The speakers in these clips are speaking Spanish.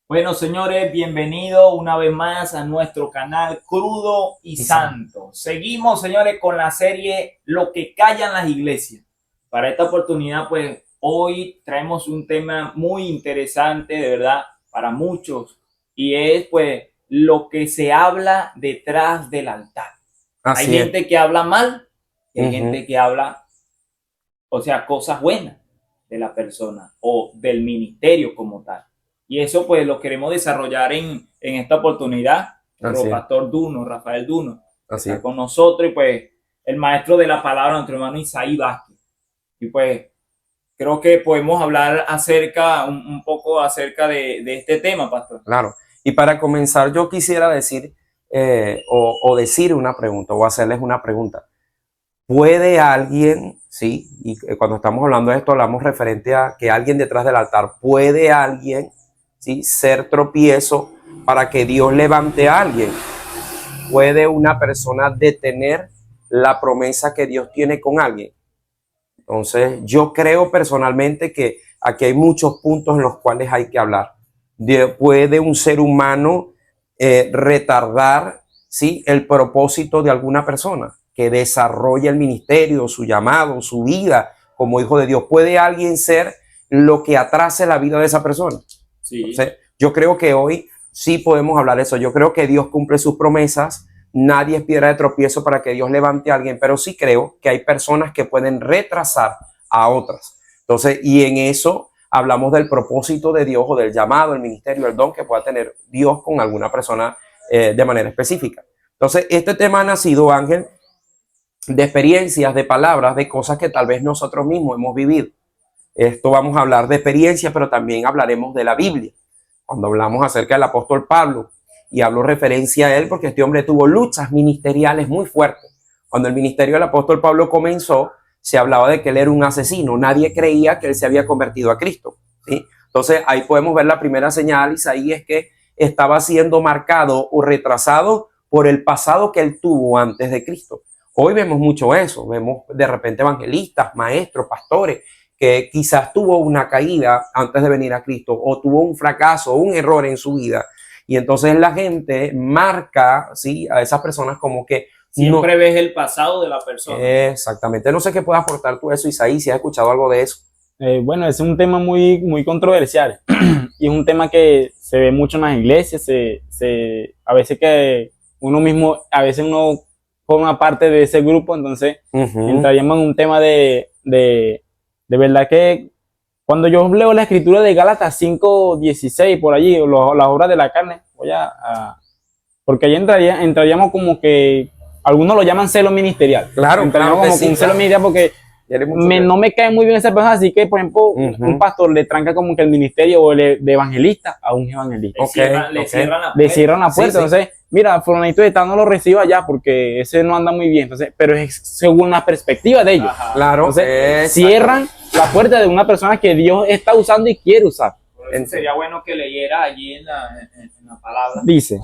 Bueno, señores, bienvenidos una vez más a nuestro canal Crudo y Santo. Seguimos, señores, con la serie Lo que callan las iglesias. Para esta oportunidad, pues, hoy traemos un tema muy interesante, de verdad, para muchos. Y es, pues, lo que se habla detrás del altar. Hay gente que habla mal y hay gente que habla, o sea, cosas buenas de la persona o del ministerio como tal. Y eso pues lo queremos desarrollar en esta oportunidad. Nuestro pastor Duno, Rafael Duno, está con nosotros, y pues el maestro de la palabra, nuestro hermano Isaí Vázquez. Y pues creo que podemos hablar acerca, un poco acerca de este tema, pastor. Claro. Y para comenzar, yo quisiera decir o decir una pregunta o hacerles una pregunta. ¿Puede alguien, sí, y cuando estamos hablando de esto hablamos referente a que alguien detrás del altar, puede alguien, sí, ser tropiezo para que Dios levante a alguien? ¿Puede una persona detener la promesa que Dios tiene con alguien? Entonces, yo creo personalmente que aquí hay muchos puntos en los cuales hay que hablar. ¿Puede un ser humano retardar, sí, el propósito de alguna persona que desarrolla el ministerio, su llamado, su vida como hijo de Dios? ¿Puede alguien ser lo que atrase la vida de esa persona? Sí. Entonces, yo creo que hoy sí podemos hablar de eso. Yo creo que Dios cumple sus promesas. Nadie es piedra de tropiezo para que Dios levante a alguien, pero sí creo que hay personas que pueden retrasar a otras. Entonces, y en eso hablamos del propósito de Dios o del llamado, el ministerio, el don que pueda tener Dios con alguna persona de manera específica. Entonces, este tema ha nacido, Ángel, de experiencias, de palabras, de cosas que tal vez nosotros mismos hemos vivido. Esto vamos a hablar de experiencia, pero también hablaremos de la Biblia. Cuando hablamos acerca del apóstol Pablo, y hablo referencia a él porque este hombre tuvo luchas ministeriales muy fuertes. Cuando el ministerio del apóstol Pablo comenzó, se hablaba de que él era un asesino. Nadie creía que él se había convertido a Cristo, ¿sí? Entonces ahí podemos ver la primera señal, Isaí, es que estaba siendo marcado o retrasado por el pasado que él tuvo antes de Cristo. Hoy vemos mucho eso, vemos de repente evangelistas, maestros, pastores, que quizás tuvo una caída antes de venir a Cristo o tuvo un fracaso o un error en su vida. Y entonces la gente marca, ¿sí?, a esas personas como que siempre ves el pasado de la persona. Exactamente. No sé qué puedas aportar tú eso, Isaí, si has escuchado algo de eso. Bueno, es un tema muy controversial y es un tema que se ve mucho en las iglesias. A veces que uno mismo, a veces uno forma parte de ese grupo, entonces entraríamos en un tema de verdad que cuando yo leo la escritura de Gálatas 5:16 por allí, las obras de la carne, porque ahí entraríamos como que algunos lo llaman celo ministerial. Claro, entraríamos como que un celo ministerial porque no me cae muy bien esa persona, así que por ejemplo un pastor le tranca como que el ministerio o de evangelista a un evangelista. Le cierran la puerta. Entonces, mira, fulanito de tal no lo reciba ya porque ese no anda muy bien. Entonces, pero es según la perspectiva de ellos. Ajá. Claro. Entonces, cierran la puerta de una persona que Dios está usando y quiere usar. Sería bueno que leyera allí en la palabra. Dice,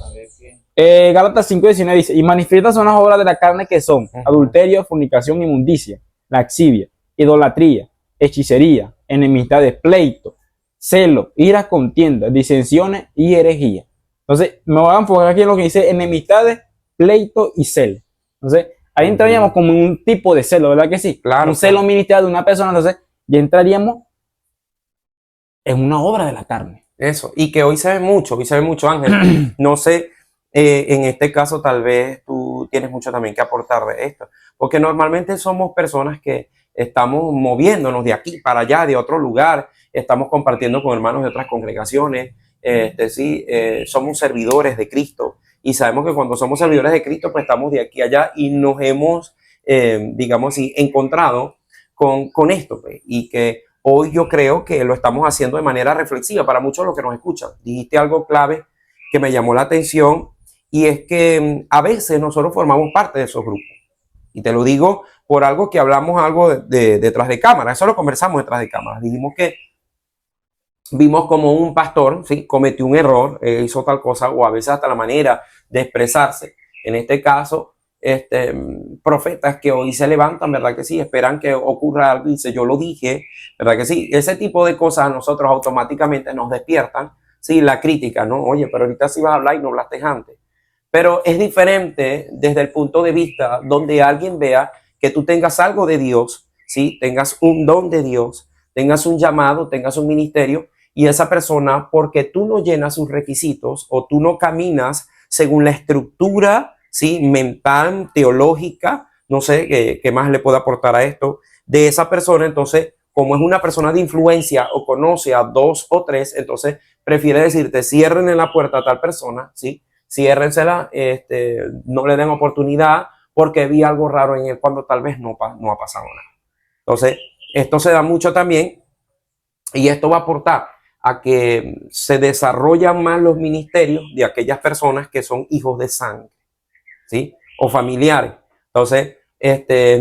Gálatas 5:19 dice, y manifiestas son las obras de la carne que son adulterio, fornicación, inmundicia, laxivia, idolatría, hechicería, enemistades, pleito, celo, ira, contienda, disensiones y herejía. Entonces, me voy a enfocar aquí en lo que dice enemistades, pleito y celo. Entonces, ahí entraríamos como en un tipo de celo, ¿verdad que sí? Claro. Un celo ministerial de una persona, entonces ya entraríamos en una obra de la carne. Eso, y que hoy se ve mucho, Ángel. No sé, en este caso tal vez tú tienes mucho también que aportar de esto, porque normalmente somos personas que estamos moviéndonos de aquí para allá, de otro lugar, estamos compartiendo con hermanos de otras congregaciones, somos servidores de Cristo, y sabemos que cuando somos servidores de Cristo, pues estamos de aquí a allá y nos hemos, digamos así, encontrado con esto, pues, y que hoy yo creo que lo estamos haciendo de manera reflexiva para muchos de los que nos escuchan. Dijiste algo clave que me llamó la atención, y es que a veces nosotros formamos parte de esos grupos. Y te lo digo por algo que hablamos algo detrás de cámara. Eso lo conversamos detrás de cámara. Dijimos que vimos como un pastor, ¿sí?, cometió un error, hizo tal cosa, o a veces hasta la manera de expresarse. En este caso, profetas que hoy se levantan, ¿verdad que sí? Esperan que ocurra algo y dice, yo lo dije, ¿verdad que sí? Ese tipo de cosas a nosotros automáticamente nos despiertan, sí, la crítica, ¿no? Oye, pero ahorita sí vas a hablar y no hablaste antes. Pero es diferente desde el punto de vista donde alguien vea que tú tengas algo de Dios, ¿sí? Tengas un don de Dios, tengas un llamado, tengas un ministerio, y esa persona, porque tú no llenas sus requisitos o tú no caminas según la estructura, ¿sí? Mental, teológica, no sé qué más le puedo aportar a esto, de esa persona, entonces, como es una persona de influencia o conoce a dos o tres, entonces prefiere decirte, cierren la puerta a tal persona, ¿sí? Ciérrensela, no le den oportunidad porque vi algo raro en él cuando tal vez no ha pasado nada. Entonces, esto se da mucho también y esto va a aportar a que se desarrollan más los ministerios de aquellas personas que son hijos de sangre, ¿sí? O familiares. Entonces,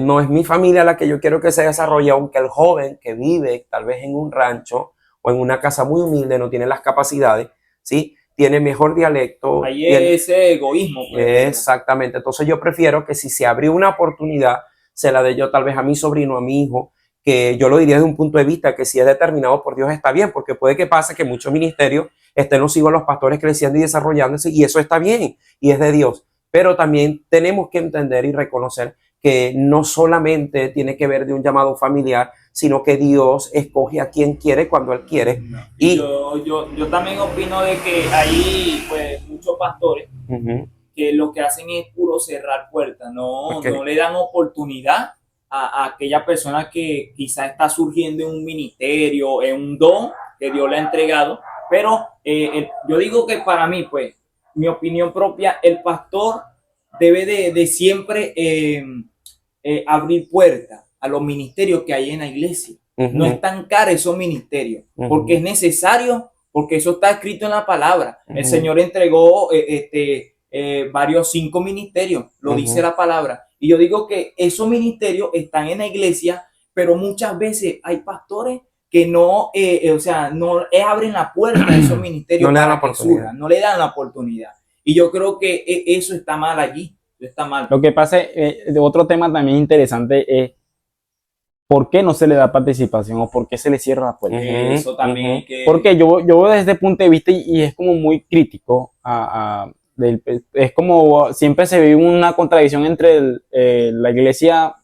no es mi familia la que yo quiero que se desarrolle, aunque el joven que vive tal vez en un rancho o en una casa muy humilde no tiene las capacidades, ¿sí? Tiene mejor dialecto. Ahí tiene... es ese egoísmo. Pues. Exactamente. Entonces yo prefiero que si se abrió una oportunidad, se la dé yo tal vez a mi sobrino, a mi hijo, que yo lo diría desde un punto de vista que si es determinado por Dios está bien, porque puede que pase que muchos ministerios estén los hijos de los pastores creciendo y desarrollándose, y eso está bien, y es de Dios. Pero también tenemos que entender y reconocer que no solamente tiene que ver de un llamado familiar, sino que Dios escoge a quien quiere cuando Él quiere. No. Y yo también opino de que hay pues muchos pastores que lo que hacen es puro cerrar puertas, no le dan oportunidad a aquella persona que quizá está surgiendo en un ministerio, en un don que Dios le ha entregado, pero yo digo que para mí, pues, mi opinión propia, el pastor debe de siempre abrir puertas a los ministerios que hay en la iglesia. No estancar esos ministerios, porque es necesario, porque eso está escrito en la palabra. El Señor entregó varios 5 ministerios, lo dice la palabra. Y yo digo que esos ministerios están en la iglesia, pero muchas veces hay pastores que no abren la puerta a esos ministerios, no le dan la oportunidad. Y yo creo que eso está mal allí. Está mal. Lo que pasa, otro tema también interesante es ¿por qué no se le da participación o por qué se le cierra la puerta? Eso también que... Porque yo veo desde este punto de vista y es como muy crítico. Es como siempre se vive una contradicción entre la iglesia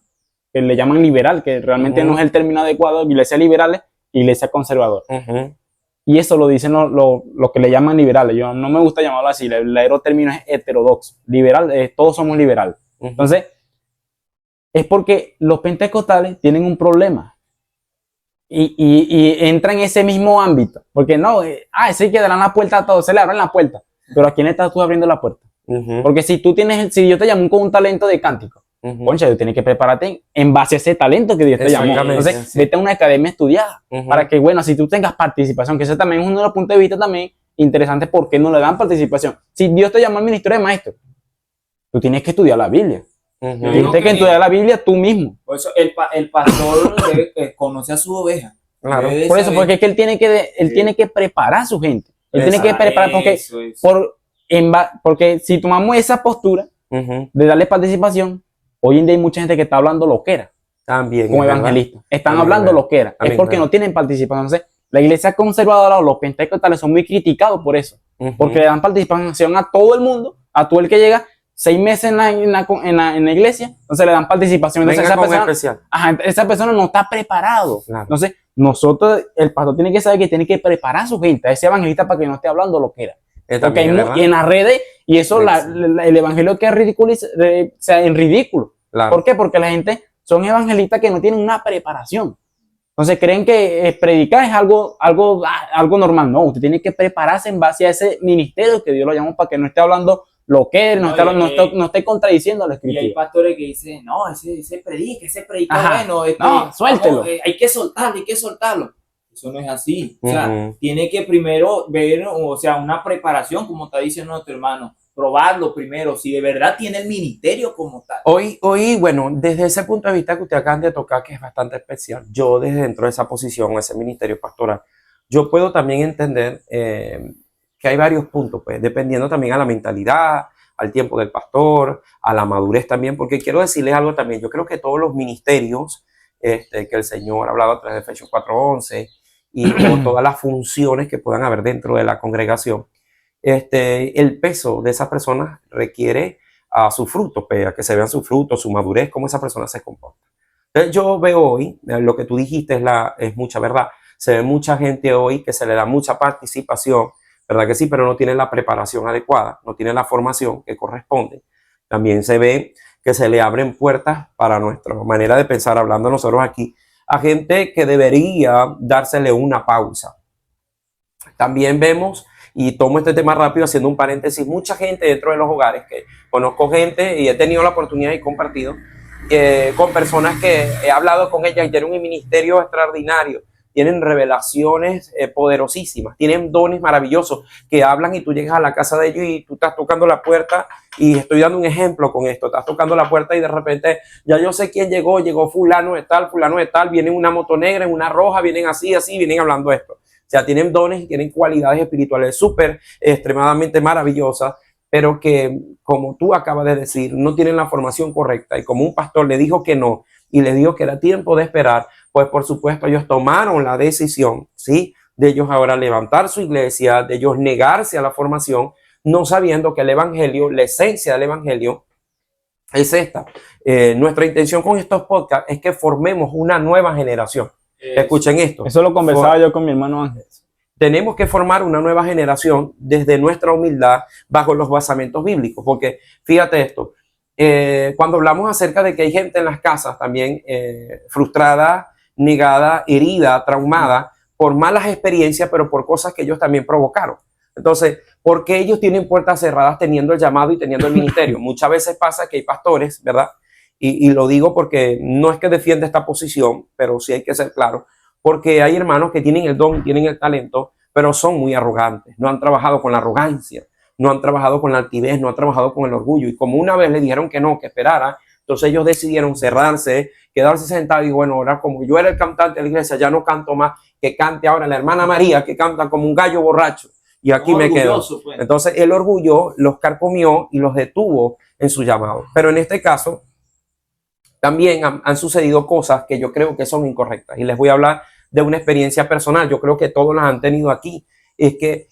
que le llaman liberal, que realmente no es el término adecuado, iglesia liberales e iglesia conservadora. Y eso lo dicen lo que le llaman liberales. Yo no me gusta llamarlo así, el verdadero término es heterodoxo. Liberal, todos somos liberales. Entonces, es porque los pentecostales tienen un problema y entran en ese mismo ámbito. Porque no, ese que darán la puerta a todos, se le abren la puerta. Pero ¿a quién estás tú abriendo la puerta? Porque si yo te llamo con un talento de cántico, concha, tú tienes que prepararte en base a ese talento que Dios te llamó. Entonces, vete a una academia estudiada para que, bueno, si tú tengas participación, que ese también es uno de los puntos de vista también interesantes, ¿por qué no le dan participación? Si Dios te llamó al ministerio de maestro, tú tienes que estudiar la Biblia. Tienes que estudiar la Biblia tú mismo. Por eso el pastor conoce a su oveja. Claro. Por eso, porque es que él tiene que preparar a su gente. Él tiene que preparar porque si tomamos esa postura de darle participación, hoy en día hay mucha gente que está hablando loquera. También. Como evangelistas. Están hablando loquera. Es porque no tienen participación. Entonces, la iglesia conservadora o los pentecostales son muy criticados por eso. Porque le dan participación a todo el mundo, a todo el que llega 6 meses en la iglesia, entonces le dan participación. Entonces esa persona no está preparado. Claro. Entonces, el pastor tiene que saber que tiene que preparar a su gente, a ese evangelista, para que no esté hablando loquera. Porque y en las redes, y eso el evangelio que es en ridículo. Claro. ¿Por qué? Porque la gente son evangelistas que no tienen una preparación. Entonces creen que predicar es algo normal. No, usted tiene que prepararse en base a ese ministerio que Dios lo llamó, para que no esté hablando lo que no esté contradiciendo a la escritura. Y hay pastores que dicen, no, ese predica bueno, no, suéltelo. Vamos, hay que soltarlo. Eso no es así. O sea, tiene que primero ver, una preparación, como está diciendo nuestro hermano, probarlo primero, si de verdad tiene el ministerio como tal. Hoy, bueno, desde ese punto de vista que usted acaban de tocar, que es bastante especial, yo desde dentro de esa posición, ese ministerio pastoral, yo puedo también entender que hay varios puntos, pues, dependiendo también a la mentalidad, al tiempo del pastor, a la madurez también, porque quiero decirles algo también. Yo creo que todos los ministerios que el Señor ha hablado a través de Efesios 4:11 y o todas las funciones que puedan haber dentro de la congregación, el peso de esas personas requiere a su fruto, que se vean su fruto, su madurez, cómo esa persona se comporta. Entonces yo veo hoy, lo que tú dijiste es mucha verdad, se ve mucha gente hoy que se le da mucha participación, ¿verdad que sí? Pero no tiene la preparación adecuada, no tiene la formación que corresponde. También se ve que se le abren puertas para nuestra manera de pensar, hablando nosotros aquí, a gente que debería dársele una pausa. También vemos, y tomo este tema rápido haciendo un paréntesis, mucha gente dentro de los hogares, que conozco gente y he tenido la oportunidad y compartido con personas que he hablado con ellas y tienen un ministerio extraordinario, tienen revelaciones poderosísimas, tienen dones maravillosos que hablan y tú llegas a la casa de ellos y tú estás tocando la puerta, y estoy dando un ejemplo con esto, estás tocando la puerta y de repente ya yo sé quién llegó fulano de tal, vienen una moto negra, en una roja, vienen así, vienen hablando esto. O sea, tienen dones y tienen cualidades espirituales súper, extremadamente maravillosas, pero que, como tú acabas de decir, no tienen la formación correcta. Y como un pastor le dijo que no, y le dijo que era tiempo de esperar, pues por supuesto ellos tomaron la decisión, ¿sí? De ellos ahora levantar su iglesia, de ellos negarse a la formación, no sabiendo que el evangelio, la esencia del evangelio, es esta. Nuestra intención con estos podcasts es que formemos una nueva generación. Escuchen esto. Eso lo conversaba yo con mi hermano Ángel. Tenemos que formar una nueva generación desde nuestra humildad bajo los basamentos bíblicos, porque fíjate esto, cuando hablamos acerca de que hay gente en las casas también frustrada, negada, herida, traumada por malas experiencias, pero por cosas que ellos también provocaron. Entonces, ¿por qué ellos tienen puertas cerradas teniendo el llamado y teniendo el ministerio? Muchas veces pasa que hay pastores, ¿verdad? Y lo digo porque no es que defienda esta posición, pero sí hay que ser claro, porque hay hermanos que tienen el don, tienen el talento, pero son muy arrogantes, no han trabajado con la arrogancia, no han trabajado con la altivez, no han trabajado con el orgullo, y como una vez le dijeron que no, que esperara, entonces ellos decidieron cerrarse, quedarse sentados y bueno, ahora como yo era el cantante de la iglesia, ya no canto más, que cante ahora la hermana María, que canta como un gallo borracho, y aquí me quedo. Pues. Entonces el orgullo los carcomió y los detuvo en su llamado. Pero en este caso, también han sucedido cosas que yo creo que son incorrectas. Y les voy a hablar de una experiencia personal. Yo creo que todos las han tenido aquí. Es que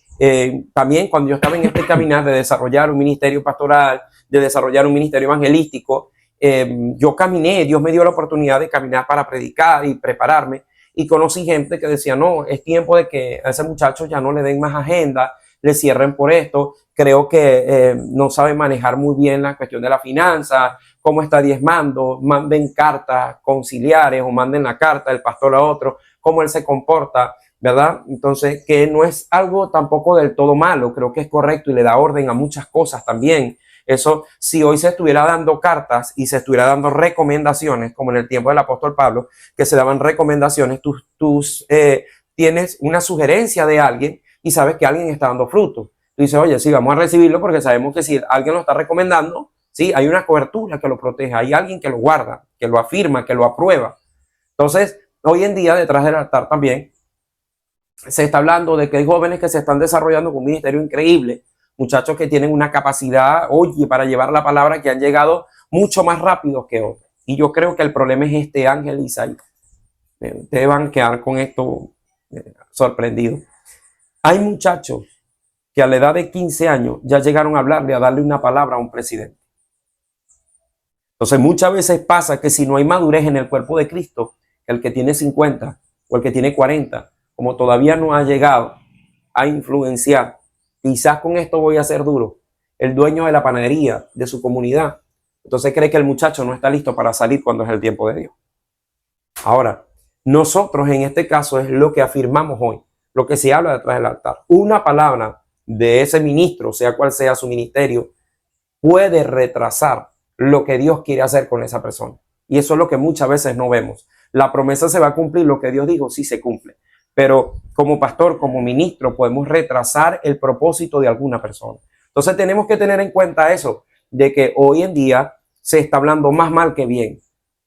también cuando yo estaba en este caminar de desarrollar un ministerio pastoral, de desarrollar un ministerio evangelístico, yo caminé, Dios me dio la oportunidad de caminar para predicar y prepararme. Y conocí gente que decía, no, es tiempo de que a ese muchacho ya no le den más agenda, le cierren por esto. Creo que no sabe manejar muy bien la cuestión de la finanza, cómo está diezmando, manden cartas conciliares o manden la carta del pastor a otro, cómo él se comporta, ¿verdad? Entonces, que no es algo tampoco del todo malo, creo que es correcto y le da orden a muchas cosas también. Eso, si hoy se estuviera dando cartas y se estuviera dando recomendaciones, como en el tiempo del apóstol Pablo, que se daban recomendaciones, tú tienes una sugerencia de alguien y sabes que alguien está dando fruto. Tú dices, oye, sí, vamos a recibirlo porque sabemos que si alguien lo está recomendando, sí, hay una cobertura que lo protege, hay alguien que lo guarda, que lo afirma, que lo aprueba. Entonces, hoy en día, detrás del altar también, se está hablando de que hay jóvenes que se están desarrollando con un ministerio increíble, muchachos que tienen una capacidad, oye, para llevar la palabra, que han llegado mucho más rápido que otros. Y yo creo que el problema es este, Ángel y Isaí. Ustedes van a quedar con esto sorprendidos. Hay muchachos que a la edad de 15 años ya llegaron a hablarle, a darle una palabra a un presidente. Entonces muchas veces pasa que si no hay madurez en el cuerpo de Cristo, el que tiene 50 o el que tiene 40, como todavía no ha llegado a influenciar, quizás con esto voy a ser duro, el dueño de la panadería de su comunidad, entonces cree que el muchacho no está listo para salir cuando es el tiempo de Dios. Ahora, nosotros en este caso es lo que afirmamos hoy, lo que se habla detrás del altar. Una palabra de ese ministro, sea cual sea su ministerio, puede retrasar lo que Dios quiere hacer con esa persona. Y eso es lo que muchas veces no vemos. La promesa se va a cumplir, lo que Dios dijo sí se cumple. Pero como pastor, como ministro, podemos retrasar el propósito de alguna persona. Entonces tenemos que tener en cuenta eso, de que hoy en día se está hablando más mal que bien.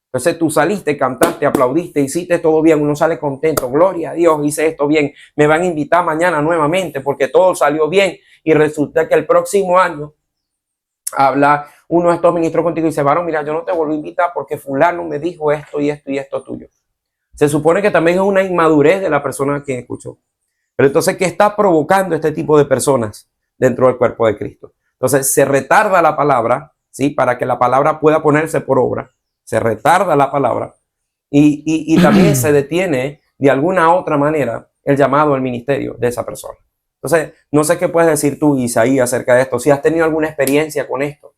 Entonces tú saliste, cantaste, aplaudiste, hiciste todo bien, uno sale contento, gloria a Dios, hice esto bien, me van a invitar mañana nuevamente porque todo salió bien, y resulta que el próximo año habla uno de estos ministros contigo y dice, varón, mira, yo no te vuelvo a invitar porque fulano me dijo esto y esto y esto tuyo. Se supone que también es una inmadurez de la persona que escuchó. Pero entonces, ¿qué está provocando este tipo de personas dentro del cuerpo de Cristo? Entonces, se retarda la palabra, ¿sí? Para que la palabra pueda ponerse por obra. Se retarda la palabra y también se detiene de alguna otra manera el llamado al ministerio de esa persona. Entonces, no sé qué puedes decir tú, Isaí, acerca de esto. Si has tenido alguna experiencia con esto.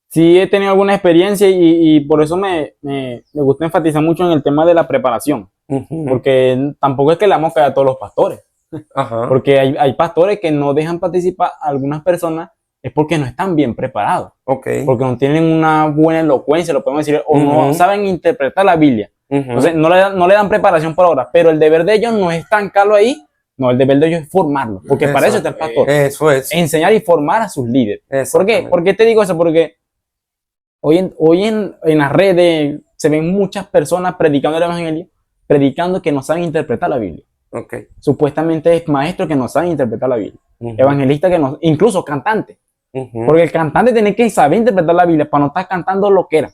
Sí, he tenido alguna experiencia y por eso me gusta enfatizar mucho en el tema de la preparación. Porque tampoco es que le damos caer a todos los pastores. Ajá. Porque hay pastores que no dejan participar a algunas personas es porque no están bien preparados. Okay. Porque no tienen una buena elocuencia, lo podemos decir, o no saben interpretar la Biblia. Entonces no le dan preparación por ahora, pero el deber de ellos no es estancarlo ahí, no, el deber de ellos es formarlo, porque para eso está el pastor. Eso es. Enseñar y formar a sus líderes. ¿Por qué? ¿Por qué te digo eso? Porque hoy en las redes se ven muchas personas predicando el evangelio, predicando que no saben interpretar la Biblia. Okay. Supuestamente es maestros que no saben interpretar la Biblia. Evangelistas que no, incluso cantantes. Porque el cantante tiene que saber interpretar la Biblia para no estar cantando lo que era.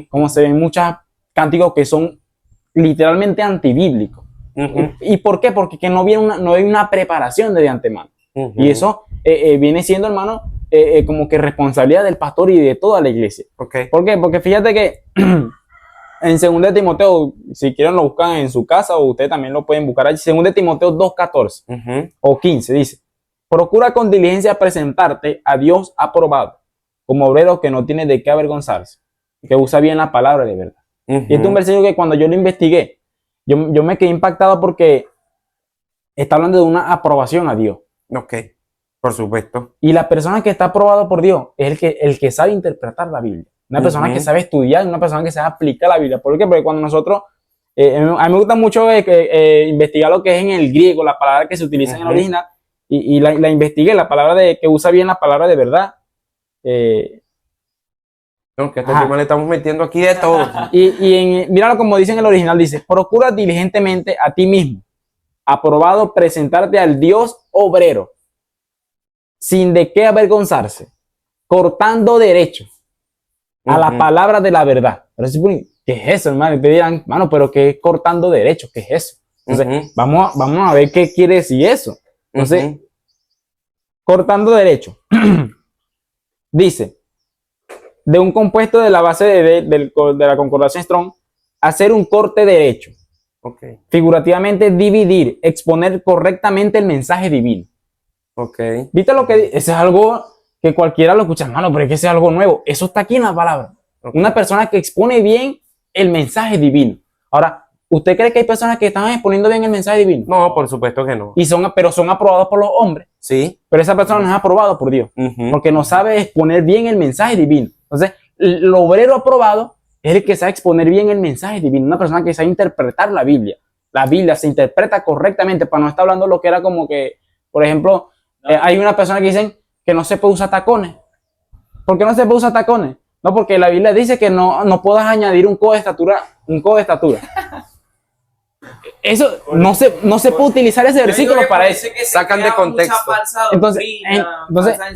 Como se ven muchos cánticos que son literalmente antibíblicos. ¿Y por qué? Porque que no hay una preparación de antemano. Y eso viene siendo, hermano, como que responsabilidad del pastor y de toda la iglesia. Okay. ¿Por qué? Porque fíjate que en 2 Timoteo, si quieren lo buscan en su casa o ustedes también lo pueden buscar allí, 2 Timoteo 2:14 o 15 dice: procura con diligencia presentarte a Dios aprobado, como obrero que no tiene de qué avergonzarse, que usa bien la palabra de verdad. Y este es un versículo que cuando yo lo investigué, yo me quedé impactado porque está hablando de una aprobación a Dios. Ok, por supuesto. Y la persona que está aprobada por Dios es el que sabe interpretar la Biblia. Una persona que sabe estudiar, una persona que sabe aplicar la Biblia. ¿Por qué? Porque cuando nosotros, a mí me gusta mucho investigar lo que es en el griego, la palabra que se utiliza en el original, y la investigué, la palabra que usa bien la palabra de verdad. No, que a este tema le estamos metiendo aquí de todo. Míralo como dice en el original, dice: procura diligentemente a ti mismo, aprobado, presentarte al Dios obrero, sin de qué avergonzarse, cortando derecho a la palabra de la verdad. Pero ¿qué es eso, hermano? Y te dirán, hermano, pero ¿qué es cortando derecho? ¿Qué es eso? Entonces, vamos a ver qué quiere decir eso. Entonces, cortando derecho. Dice, de un compuesto de la base de la concordancia Strong, hacer un corte derecho. Figurativamente, dividir, exponer correctamente el mensaje divino. ¿Viste lo que dice? Eso es algo que cualquiera lo escucha, hermano, pero es que eso es algo nuevo. Eso está aquí en la palabra. Una persona que expone bien el mensaje divino. Ahora, ¿usted cree que hay personas que están exponiendo bien el mensaje divino? No, por supuesto que no. Pero son aprobados por los hombres. Sí. Pero esa persona no es aprobada por Dios. Porque no sabe exponer bien el mensaje divino. Entonces, el obrero aprobado es el que sabe exponer bien el mensaje divino. Una persona que sabe interpretar la Biblia. La Biblia se interpreta correctamente para no estar hablando lo que era como que, por ejemplo, hay una persona que dicen que no se puede usar tacones. ¿Por qué no se puede usar tacones? No, porque la Biblia dice que no puedas añadir un codo de estatura. Eso no se puede utilizar ese versículo para eso. Sacan de contexto. Entonces,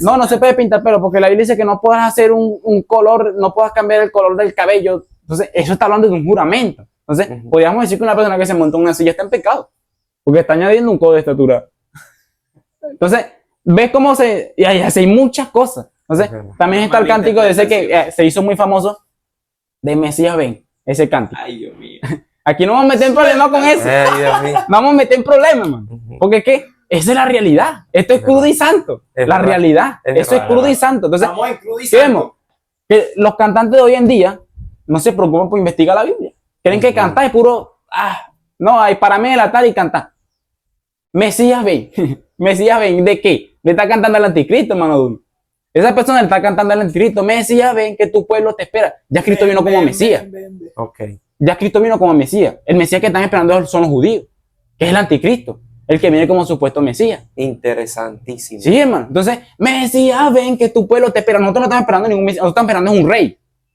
no se puede pintar pelo porque la Biblia dice que no puedas hacer un color, no puedas cambiar el color del cabello. Entonces, eso está hablando de un juramento. Entonces, podríamos decir que una persona que se montó en una silla está en pecado porque está añadiendo un codo de estatura. Entonces, ves cómo hay muchas cosas. Entonces, también está el cántico de ese que se hizo muy famoso de Mesías ven, ese cántico. Ay, Dios mío. Aquí no vamos a meter en problemas con eso. Vamos a meter en problemas, man. Porque es que esa es la realidad. Esto es crudo y santo. La realidad. Eso es crudo y santo. Entonces, vemos que los cantantes de hoy en día no se preocupan por investigar la Biblia. Creen que cantar es puro, no, hay para mí el altar y cantar. Mesías ven. Mesías ven, ¿de qué? Le está cantando al anticristo, hermano Duro. Esa persona le está cantando al anticristo. Mesías ven que tu pueblo te espera. Ya Cristo vino como Mesías. Ya Cristo vino como Mesías. El Mesías que están esperando son los judíos, que es el anticristo, el que viene como supuesto Mesías. Interesantísimo. Sí, hermano. Entonces, Mesías ven que tu pueblo te espera. Nosotros no estamos esperando ningún Mesías. Nosotros estamos esperando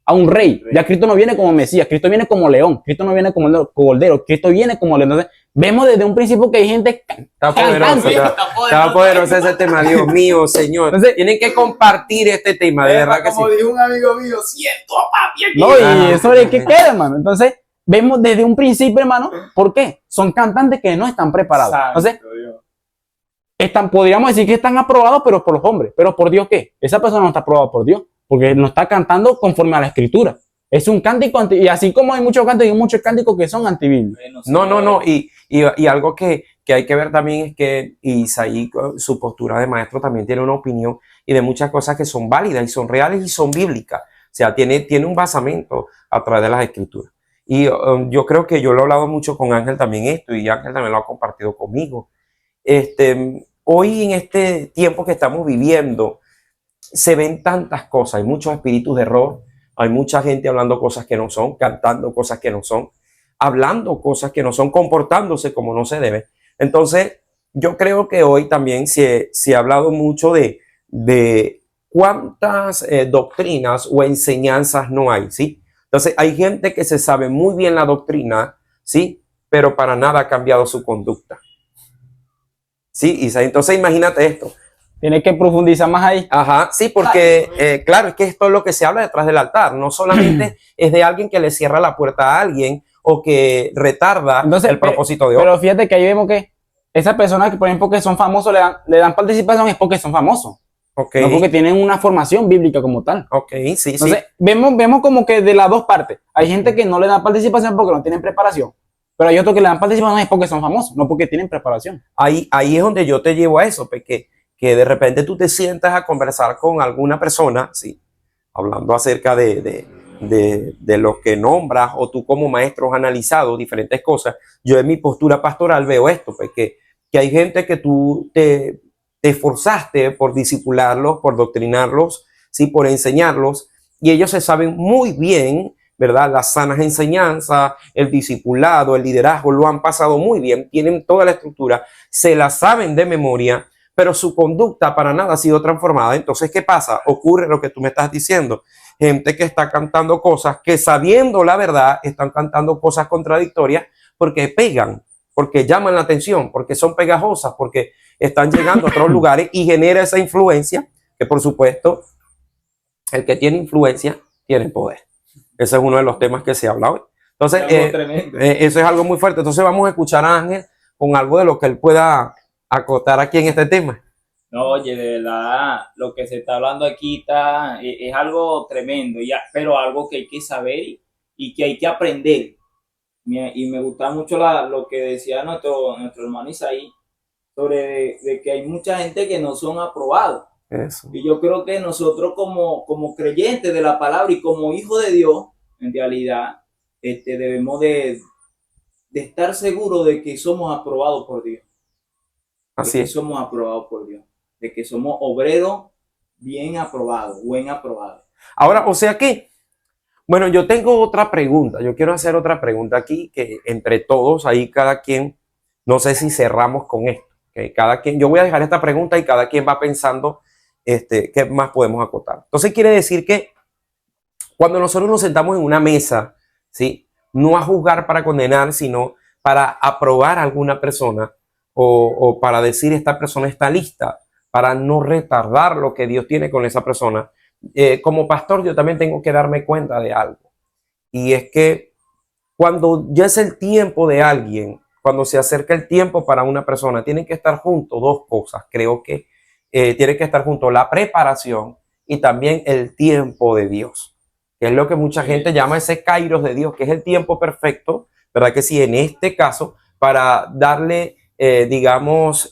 a un rey. Ya Cristo no viene como Mesías. Cristo viene como león. Cristo no viene como cordero. Cristo viene como león. Entonces, vemos desde un principio que hay gente Está poderoso, cantante. está poderoso ese tema, Dios mío, Señor. Entonces, Tienen que compartir este tema, de verdad que sí. Como dijo un amigo mío, siento a papi aquí. No, y Ah, eso es que queda, hermano. Entonces, vemos desde un principio, hermano, ¿por qué? Son cantantes que no están preparados. Entonces, Santo Dios. podríamos decir que están aprobados, pero por los hombres. ¿Pero por Dios qué? Esa persona no está aprobada por Dios, porque no está cantando conforme a la escritura. Es un cántico y así como hay muchos cánticos, hay muchos cánticos que son antibíblicos. Bueno, No. Y algo que hay que ver también es que Isaí, su postura de maestro, también tiene una opinión y de muchas cosas que son válidas y son reales y son bíblicas. O sea, tiene un basamento a través de las escrituras. Y yo creo que yo lo he hablado mucho con Ángel también esto, y Ángel también lo ha compartido conmigo. Hoy en este tiempo que estamos viviendo, se ven tantas cosas, hay muchos espíritus de error, hay mucha gente hablando cosas que no son, cantando cosas que no son, hablando cosas que no son, comportándose como no se debe. Entonces, yo creo que hoy también se ha hablado mucho de cuántas doctrinas o enseñanzas no hay, ¿sí? Entonces, hay gente que se sabe muy bien la doctrina, ¿sí? Pero para nada ha cambiado su conducta. ¿Sí, Isa? Entonces, imagínate esto. Tiene que profundizar más ahí. Ajá, sí, porque claro, es que esto es lo que se habla detrás del altar. No solamente es de alguien que le cierra la puerta a alguien o que retarda Entonces, el propósito de otro. Pero fíjate que ahí vemos que esas personas que, por ejemplo, que son famosos, le dan participación es porque son famosos. Ok, No porque tienen una formación bíblica como tal. ok, sí, Entonces, sí. vemos como que de las dos partes. Hay gente que no le da participación porque no tienen preparación. Pero hay otros que le dan participación es porque son famosos, no porque tienen preparación. Ahí es donde yo te llevo a eso, porque que de repente tú te sientas a conversar con alguna persona, sí, hablando acerca de lo que nombras, o tú como maestro has analizado diferentes cosas. Yo en mi postura pastoral veo esto, pues que hay gente que tú te esforzaste por discipularlos, por doctrinarlos, sí, por enseñarlos, y ellos se saben muy bien, ¿verdad? Las sanas enseñanzas, el discipulado, el liderazgo, lo han pasado muy bien, tienen toda la estructura, se la saben de memoria, pero su conducta para nada ha sido transformada. Entonces, ¿qué pasa? Ocurre lo que tú me estás diciendo. Gente que está cantando cosas que, sabiendo la verdad, están cantando cosas contradictorias porque pegan, porque llaman la atención, porque son pegajosas, porque están llegando a otros lugares y genera esa influencia que, por supuesto, el que tiene influencia tiene poder. Ese es uno de los temas que se habla hoy. Entonces, eso es algo muy fuerte. Entonces, vamos a escuchar a Ángel con algo de lo que él pueda acotar aquí en este tema. No, oye, de verdad, lo que se está hablando aquí es algo tremendo, pero algo que hay que saber y que hay que aprender. Y me gusta mucho lo que decía nuestro hermano Isaí sobre de que hay mucha gente que no son aprobados. Eso. Y yo creo que nosotros como creyentes de la palabra y como hijos de Dios, en realidad, debemos de estar seguros de que somos aprobados por Dios. Así De que es. somos aprobados por Dios. De que somos obreros bien aprobados, buen aprobados. Ahora, o sea que, bueno, yo tengo otra pregunta. Yo quiero hacer otra pregunta aquí, que entre todos, ahí cada quien, no sé si cerramos con esto. Que cada quien, yo voy a dejar esta pregunta y cada quien va pensando qué más podemos acotar. Entonces quiere decir que cuando nosotros nos sentamos en una mesa, ¿sí? No a juzgar para condenar, sino para aprobar a alguna persona o para decir esta persona está lista, para no retardar lo que Dios tiene con esa persona. Como pastor yo también tengo que darme cuenta de algo, y es que cuando ya es el tiempo de alguien, cuando se acerca el tiempo para una persona, tienen que estar juntos dos cosas. Creo que tiene que estar junto la preparación y también el tiempo de Dios, que es lo que mucha gente llama ese kairos de Dios, que es el tiempo perfecto, ¿verdad? Que sí, en este caso, para darle, digamos,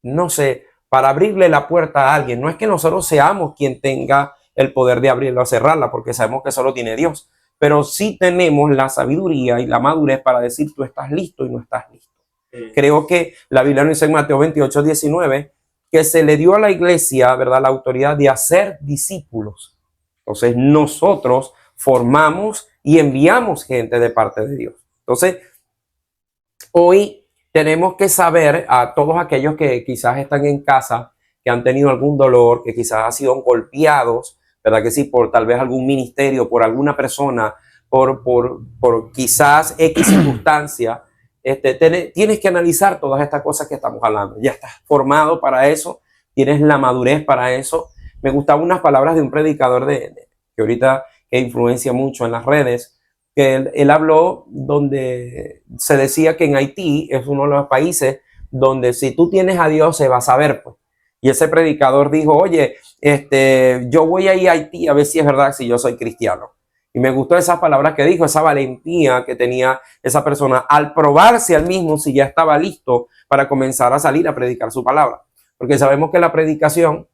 no sé, para abrirle la puerta a alguien. No es que nosotros seamos quien tenga el poder de abrirla o cerrarla, porque sabemos que solo tiene Dios, pero sí tenemos la sabiduría y la madurez para decir tú estás listo y no estás listo. Creo que la Biblia nos dice en Mateo 28, 19, que se le dio a la iglesia, ¿verdad?, la autoridad de hacer discípulos. Entonces nosotros formamos y enviamos gente de parte de Dios. Entonces, hoy tenemos que saber a todos aquellos que quizás están en casa, que han tenido algún dolor, que quizás han sido golpeados, ¿verdad que sí? Por tal vez algún ministerio, por alguna persona, por quizás X circunstancia. tienes que analizar todas estas cosas que estamos hablando. Ya estás formado para eso, tienes la madurez para eso. Me gustaban unas palabras de un predicador que ahorita que influencia mucho en las redes, que él habló donde se decía que en Haití es uno de los países donde si tú tienes a Dios se va a saber, pues. Y ese predicador dijo, oye, yo voy a ir a Haití a ver si es verdad si yo soy cristiano. Y me gustó esas palabras que dijo, esa valentía que tenía esa persona al probarse al mismo si ya estaba listo para comenzar a salir a predicar su palabra. Porque sabemos que la predicación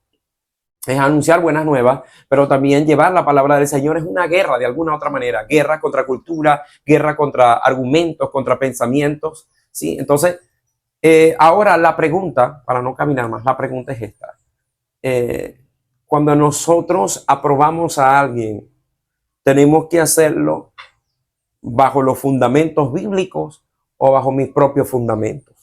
es anunciar buenas nuevas, pero también llevar la palabra del Señor es una guerra de alguna otra manera, guerra contra cultura, guerra contra argumentos, contra pensamientos, ¿sí? Entonces, ahora la pregunta, para no caminar más, la pregunta es esta. Cuando nosotros aprobamos a alguien, tenemos que hacerlo bajo los fundamentos bíblicos o bajo mis propios fundamentos.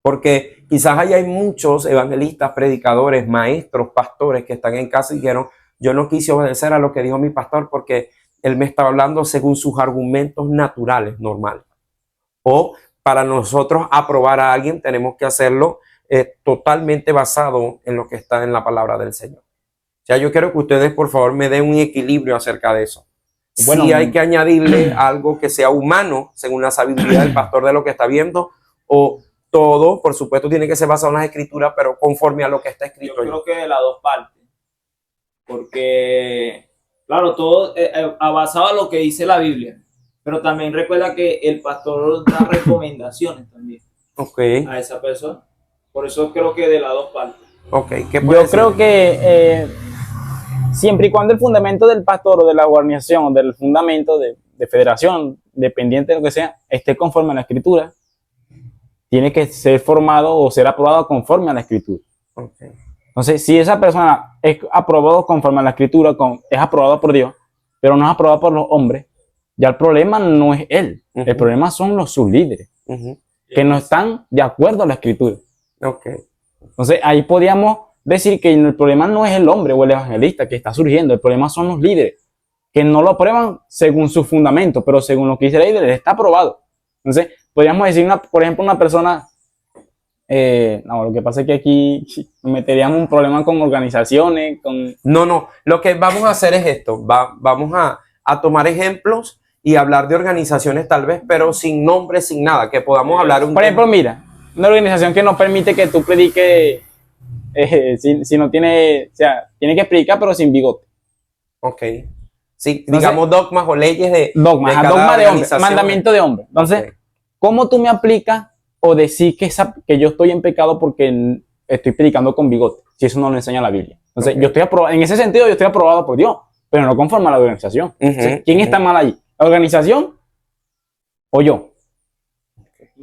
Porque quizás hay muchos evangelistas, predicadores, maestros, pastores que están en casa y dijeron, yo no quise obedecer a lo que dijo mi pastor porque él me estaba hablando según sus argumentos naturales, normales. O para nosotros aprobar a alguien tenemos que hacerlo totalmente basado en lo que está en la palabra del Señor. O sea, yo quiero que ustedes por favor me den un equilibrio acerca de eso. Bueno, si hay que añadirle algo que sea humano según la sabiduría del pastor de lo que está viendo, o todo, por supuesto, tiene que ser basado en las escrituras, pero conforme a lo que está escrito. Yo creo que de las dos partes. Porque, claro, todo basado en lo que dice la Biblia. Pero también recuerda que el pastor da recomendaciones también a esa persona. Por eso creo que de las dos partes. Yo creo que siempre y cuando el fundamento del pastor o de la organización o del fundamento de federación, dependiente de lo que sea, esté conforme a la escritura, tiene que ser formado o ser aprobado conforme a la escritura. Entonces, si esa persona es aprobado conforme a la escritura, es aprobado por Dios, pero no es aprobado por los hombres, ya el problema no es él, el problema son sus líderes, que no están de acuerdo a la escritura. Entonces, ahí podríamos decir que el problema no es el hombre o el evangelista que está surgiendo, el problema son los líderes, que no lo aprueban según su fundamento, pero según lo que dice la Biblia, está aprobado. Entonces, podríamos decir, por ejemplo, una persona, no, lo que pasa es que aquí meteríamos un problema con organizaciones, con... No, lo que vamos a hacer es esto, vamos a tomar ejemplos y hablar de organizaciones tal vez, pero sin nombre, sin nada, que podamos hablar Por ejemplo, mira, una organización que no permite que tú prediques, si no tiene, o sea, tiene que predicar pero sin bigote. Sí, entonces, digamos dogmas o leyes de dogma de hombre, mandamiento de hombre. Entonces, ¿cómo tú me aplicas o decir que yo estoy en pecado porque estoy predicando con bigote? Si eso no lo enseña la Biblia. Entonces, yo estoy aprobado, en ese sentido yo estoy aprobado por Dios, pero no conforme a la organización. Entonces, ¿quién está mal allí? ¿La organización o yo?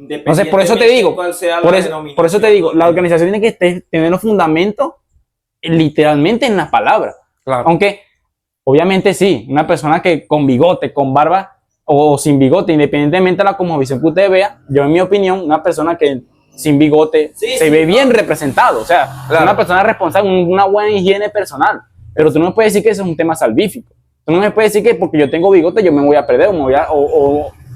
Entonces, por eso te digo, por eso te digo, la organización tiene que tener los fundamentos literalmente en las palabras. Aunque, obviamente sí, una persona que con bigote, con barba o sin bigote, independientemente de la cosmovisión que usted vea, yo en mi opinión, una persona que sin bigote se ve bien representado, o sea, una persona responsable, una buena higiene personal, pero tú no me puedes decir que eso es un tema salvífico. Tú no me puedes decir que porque yo tengo bigote yo me voy a perder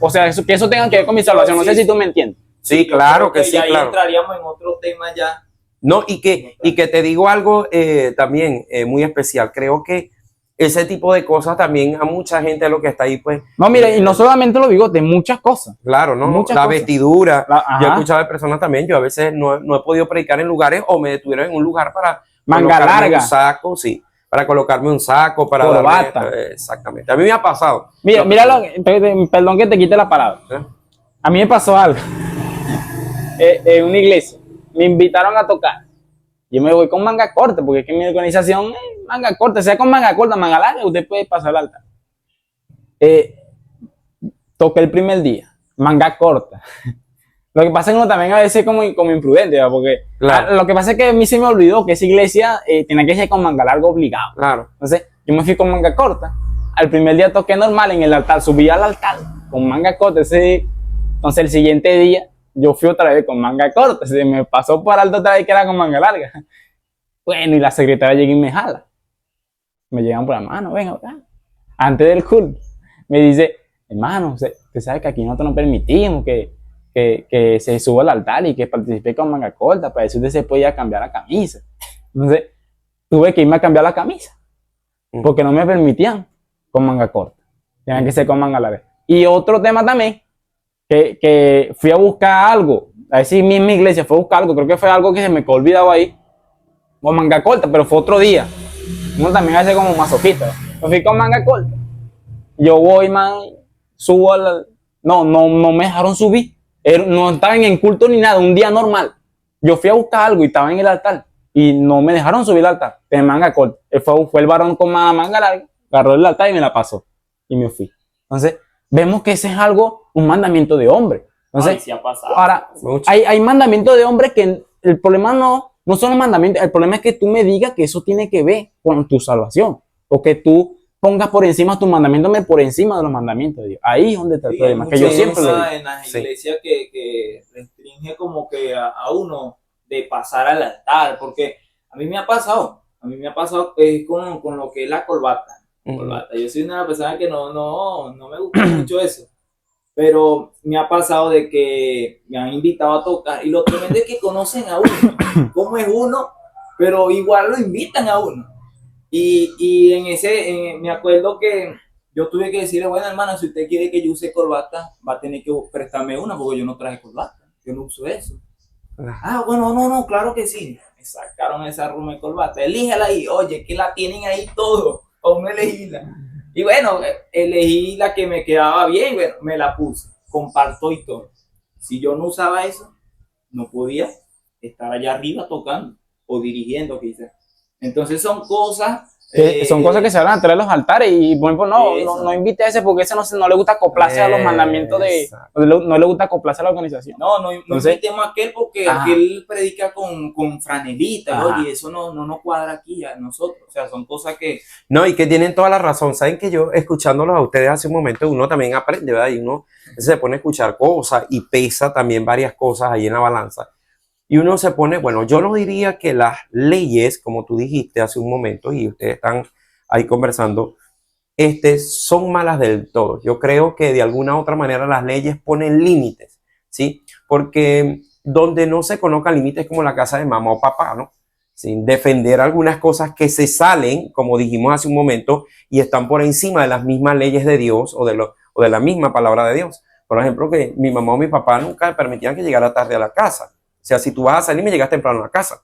o sea, que eso tenga que ver con mi salvación. No sé si tú me entiendes. Sí, claro que sí, ahí claro. entraríamos en otro tema ya. No, y que te digo algo también muy especial. Creo que ese tipo de cosas también a mucha gente lo que está ahí, pues. No, mira, y no solamente los bigotes, muchas cosas. Claro, ¿no? Muchas la cosas. Vestidura. Yo he escuchado de personas también, yo a veces no he podido predicar en lugares o me detuvieron en un lugar para manga larga. Un saco, sí. Para colocarme un saco, para corbata. Exactamente. A mí me ha pasado. Mira, perdón que te quite la palabra. A mí me pasó algo. En una iglesia. Me invitaron a tocar. Yo me voy con manga corta, porque es que mi organización es manga corta. Sea con manga corta, manga larga, usted puede pasar al altar. Toqué el primer día. Manga corta. Lo que pasa es que uno también a veces como imprudente, ¿verdad? Porque lo que pasa es que a mí se me olvidó que esa iglesia tenía que ser con manga larga obligado. Entonces, yo me fui con manga corta. Al primer día toqué normal en el altar, subí al altar con manga corta. Entonces, el siguiente día yo fui otra vez con manga corta. Se me pasó por alto otra vez que era con manga larga. Bueno, y la secretaria llega y me jala. Me llegan por la mano, venga acá. Antes del culto, me dice, hermano, usted sabe que aquí nosotros no permitimos que se suba al altar y que participe con manga corta, para eso usted se podía cambiar la camisa. Entonces, tuve que irme a cambiar la camisa, porque no me permitían con manga corta, tenían que ser con manga larga. Y otro tema también, que fui a buscar algo, a ver si misma iglesia fue a buscar algo, creo que fue algo que se me quedó olvidado ahí, con manga corta, pero fue otro día. Uno también hace como masoquista, ¿no? Fui con manga corta. Yo voy, man, subo al... No me dejaron subir. No estaban en culto ni nada, un día normal. Yo fui a buscar algo y estaba en el altar y no me dejaron subir al altar de manga corta. Fue el varón con manga larga, agarró el altar y me la pasó y me fui. Entonces, vemos que ese es algo, un mandamiento de hombre. Entonces, Ay, sí ha pasado. ahora, hay mandamientos de hombre que el problema no son los mandamientos, el problema es que tú me digas que eso tiene que ver con tu salvación, o que tú pongas por encima tus mandamientos, por encima de los mandamientos de Dios. Ahí es donde está el problema, que yo siempre lo digo. En las iglesias que restringe como que a uno de pasar al altar, porque a mí me ha pasado con lo que es la corbata. Yo soy una persona que no me gusta mucho eso, pero me ha pasado de que me han invitado a tocar y lo tremendo es que conocen a uno, cómo es uno, pero igual lo invitan a uno. Y me acuerdo que yo tuve que decirle, bueno, hermano, si usted quiere que yo use corbata, va a tener que prestarme una, porque yo no traje corbata, yo no uso eso. Ah, bueno, no, claro que sí. Me sacaron esa ruma de corbata, elíjala ahí, oye, que la tienen ahí todo, o no elegíla. Y bueno, elegí la que me quedaba bien, bueno, me la puse, comparto y todo. Si yo no usaba eso, no podía estar allá arriba tocando o dirigiendo, quizás. Entonces son cosas... son cosas que se van a traer a los altares y por ejemplo, no invite a ese porque ese no le gusta acoplarse a los mandamientos no le gusta acoplarse a la organización. No invitemos a aquel porque aquel predica con franelita, oye, eso no cuadra aquí a nosotros, o sea, son cosas que... No, y que tienen toda la razón. Saben que yo, escuchándolos a ustedes hace un momento, uno también aprende, ¿verdad? Y uno se pone a escuchar cosas y pesa también varias cosas ahí en la balanza. Y uno se pone, bueno, yo no diría que las leyes, como tú dijiste hace un momento, y ustedes están ahí conversando, son malas del todo. Yo creo que de alguna u otra manera las leyes ponen límites, ¿sí? Porque donde no se colocan límites como la casa de mamá o papá, ¿no? Sin defender algunas cosas que se salen, como dijimos hace un momento, y están por encima de las mismas leyes de Dios o de la misma palabra de Dios. Por ejemplo, que mi mamá o mi papá nunca permitían que llegara tarde a la casa. O sea, si tú vas a salir, me llegas temprano a la casa.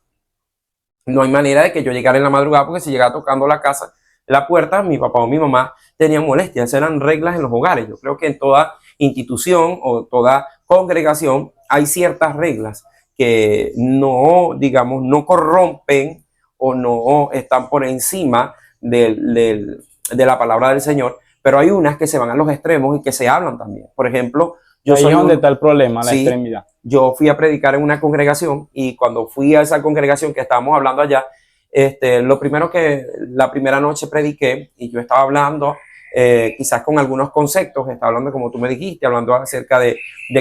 No hay manera de que yo llegara en la madrugada, porque si llegaba tocando la casa, la puerta, mi papá o mi mamá tenían molestias. Esas eran reglas en los hogares. Yo creo que en toda institución o toda congregación hay ciertas reglas que no, digamos, no corrompen o no están por encima de la palabra del Señor, pero hay unas que se van a los extremos y que se hablan también. Por ejemplo, ahí es donde está el problema, la extremidad. Yo fui a predicar en una congregación y cuando fui a esa congregación que estábamos hablando allá, la primera noche prediqué y yo estaba hablando quizás con algunos conceptos, estaba hablando como tú me dijiste, hablando acerca de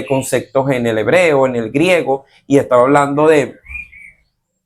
conceptos en el hebreo, en el griego, y estaba hablando de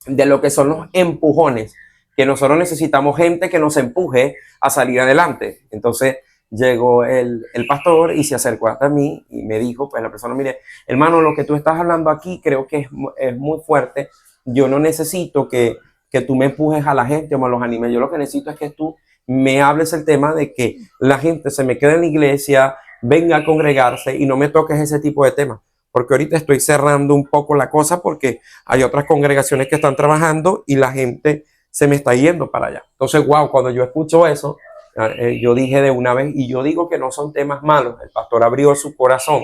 lo que son los empujones, que nosotros necesitamos gente que nos empuje a salir adelante. Entonces llegó el pastor y se acercó hasta mí y me dijo, pues la persona, mire, hermano, lo que tú estás hablando aquí creo que es muy fuerte. Yo no necesito que tú me empujes a la gente o me los animes. Yo lo que necesito es que tú me hables el tema de que la gente se me quede en la iglesia, venga a congregarse y no me toques ese tipo de temas. Porque ahorita estoy cerrando un poco la cosa porque hay otras congregaciones que están trabajando y la gente se me está yendo para allá. Entonces, wow, cuando yo escucho eso, yo dije de una vez, y yo digo que no son temas malos. El pastor abrió su corazón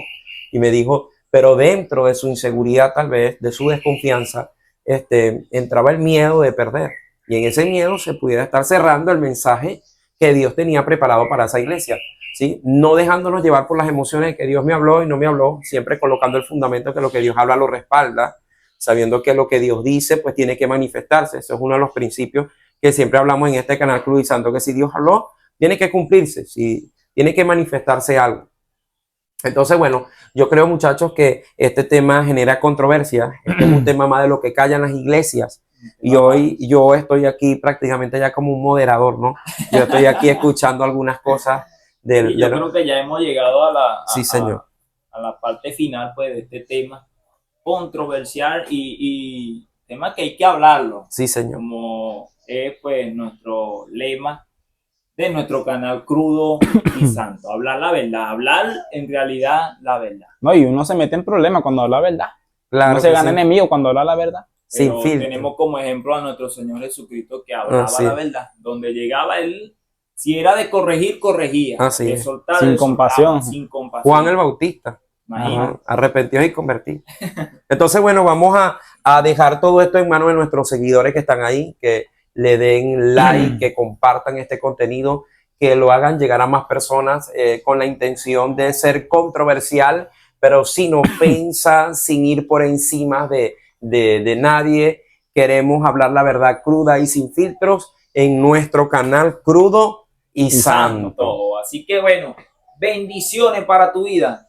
y me dijo, pero dentro de su inseguridad, tal vez, de su desconfianza, entraba el miedo de perder. Y en ese miedo se pudiera estar cerrando el mensaje que Dios tenía preparado para esa iglesia, ¿sí? No dejándonos llevar por las emociones de que Dios me habló y no me habló, siempre colocando el fundamento que lo que Dios habla lo respalda, sabiendo que lo que Dios dice, pues tiene que manifestarse. Eso es uno de los principios que siempre hablamos en este canal Cruz y Santo, que si Dios habló, tiene que cumplirse, si tiene que manifestarse algo. Entonces, bueno, yo creo, muchachos, que este tema genera controversia. Este es un tema más de lo que callan las iglesias. Y hoy yo estoy aquí prácticamente ya como un moderador, ¿no? Yo estoy aquí escuchando algunas cosas Y yo creo que ya hemos llegado Sí, señor. a la parte final pues, de este tema controversial y tema que hay que hablarlo. Sí, señor. Como es pues nuestro lema de nuestro canal Crudo y Santo. Hablar la verdad, hablar en realidad la verdad. No, y uno se mete en problemas cuando habla la verdad. Claro Uno se que gana sí. enemigo cuando habla la verdad. Sin Pero filtro. tenemos como ejemplo a nuestro Señor Jesucristo que hablaba Así la es. verdad. Donde llegaba él, si era de corregir, corregía. Así De es. soltar, Sin de soltaba, compasión. sin compasión. Juan el Bautista. Imagínate. Ajá, arrepentidos y convertidos. Entonces, bueno, vamos a dejar todo esto en manos de nuestros seguidores que están ahí, que le den like, que compartan este contenido, que lo hagan llegar a más personas con la intención de ser controversial, pero sin ofensa, sin ir por encima de nadie. Queremos hablar la verdad cruda y sin filtros en nuestro canal Crudo y Santo. Todo. Así que bueno, bendiciones para tu vida.